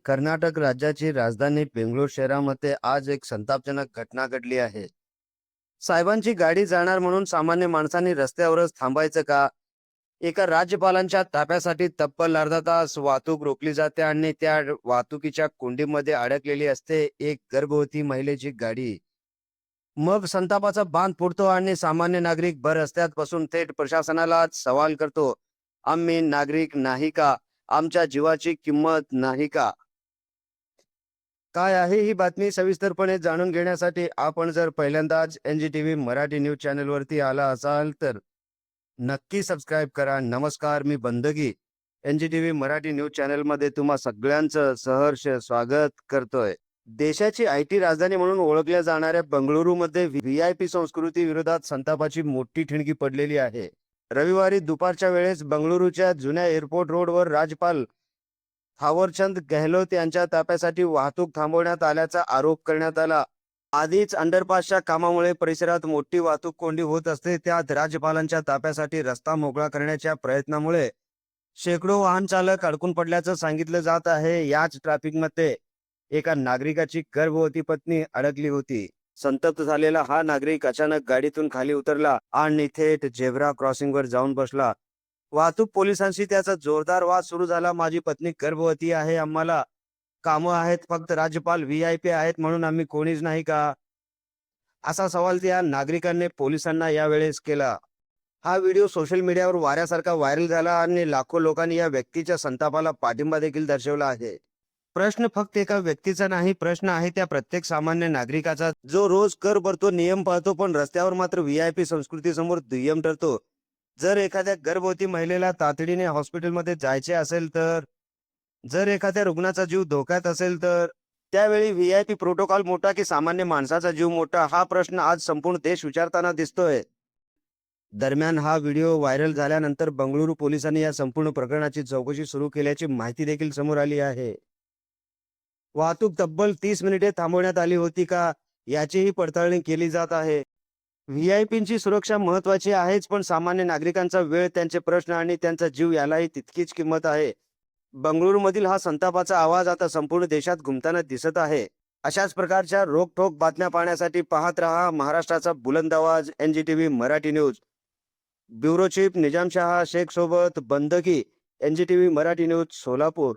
कर्नाटक राज्याची राजधानी बेंगळूर शहरामध्ये आज एक संतापजनक घटना घडली आहे। साहेबांची गाडी जाणार म्हणून सामान्य माणसांनी रस्त्यावरच थांबायचं का? एका राज्यपालांच्या ताफ्यासाठी तब्बल अर्धा तास वाहतूक रोखली जाते आणि त्या वाहतुकीच्या कोंडीमध्ये अडकलेली असते एक गर्भवती महिलेची गाडी। मग संतापाचा बांध फुटतो आणि सामान्य नागरिक भर रस्त्यात बसून थेट प्रशासनाला सवाल करतो, आम्ही नागरिक नाही का? आमच्या जीवाची किंमत नाही का? काय आहे ही बातमी सविस्तरपणे जाणून घेण्यासाठी आपण जर पहिल्यांदाच NGTV मराठी न्यूज चॅनलवरती आला असाल तर नक्की सबस्क्राईब करा। नमस्कार, मी बंदगी NGTV मराठी न्यूज चॅनलमध्ये तुम्हा सगळ्यांचं सहर्ष स्वागत करतोय। देशाची IT राजधानी म्हणून ओळखल्या जाणाऱ्या बंगळुरूमध्ये VIP संस्कृती विरोधात संतापाची मोठी ठिणगी पडलेली आहे। रविवारी दुपारच्या वेळेस बंगळुरूच्या जुन्या एअरपोर्ट रोडवर राज्यपाल थावरचंद गेहलोत यांच्या ताफ्यासाठी वाहतूक थांबवण्यात आल्याचा आरोप करण्यात आला। आधीच अंडरपासच्या कामामुळे परिसरात मोठी वाहतूक कोंडी होत असते, त्यात राज्यपालांच्या ताफ्यासाठी रस्ता मोकळा करण्याच्या प्रयत्नामुळे शेकडो वाहन चालक अडकून पडल्याचं सांगितलं जात आहे। याच ट्रॅफिकमध्ये एका नागरिकाची गर्भवती पत्नी अडकली होती। संतप्त झालेला हा नागरिक अचानक गाडीतून खाली उतरला आणि थेट झेब्रा क्रॉसिंगवर जाऊन बसला। वाहतूक पोलिसांशी त्याचा जोरदार वाद सुरू झाला। माझी पत्नी गर्भवती आहे, आम्हाला कामं आहेत, फक्त राज्यपाल VIP आहेत म्हणून आम्ही कोणीच नाही का? असा सवाल त्या नागरिकांनी पोलिसांना यावेळेस केला। हा व्हिडिओ सोशल मीडियावर वाऱ्यासारखा व्हायरल झाला आणि लाखो लोकांनी या व्यक्तीच्या संतापाला पाठिंबा देखील दर्शवला आहे। प्रश्न फक्त एका व्यक्तीचा नाही, प्रश्न आहे त्या प्रत्येक सामान्य नागरिकाचा, जो रोज कर भरतो, नियम पाळतो, पण रस्त्यावर मात्र VIP संस्कृतीसमोर दुय्यम ठरतो। जर एखाद्या गर्भवती महिलेला तातडीने हॉस्पिटलमध्ये जायचे असेल तर, जर एखाद्या रुग्णाचा जीव धोक्यात असेल तर, त्यावेळी VIP प्रोटोकॉल मोठा की सामान्य माणसाचा जीव मोठा? हा प्रश्न आज संपूर्ण देश विचारताना दिसतोय। दरम्यान हा व्हिडिओ व्हायरल झाल्यानंतर बंगळुरू पोलिसांनी या संपूर्ण प्रकरणाची चौकशी सुरू केल्याची माहिती देखील समोर आली आहे। वाहतूक तब्बल 30 मिनिटे थांबवण्यात आली होती का, याचीही पडताळणी केली जात आहे। VIPंची सुरक्षा महत्त्वाची आहेच, पण सामान्य नागरिकांचा वेळ, त्यांचे प्रश्न आणि त्यांचा जीव यालाही तितकीच किंमत आहे। बंगळुरूमधील हा संतापाचा आवाज आता संपूर्ण देशात घुमताना दिसत आहे। अशाच प्रकारच्या रोखठोक बातम्या पाहण्यासाठी पाहत रहा महाराष्ट्राचा बुलंद आवाज NGTV Marathi news. Bureau chief Nizamshah Shaikh सोबत बंदगी, NGTV मराठी न्यूज, सोलापूर।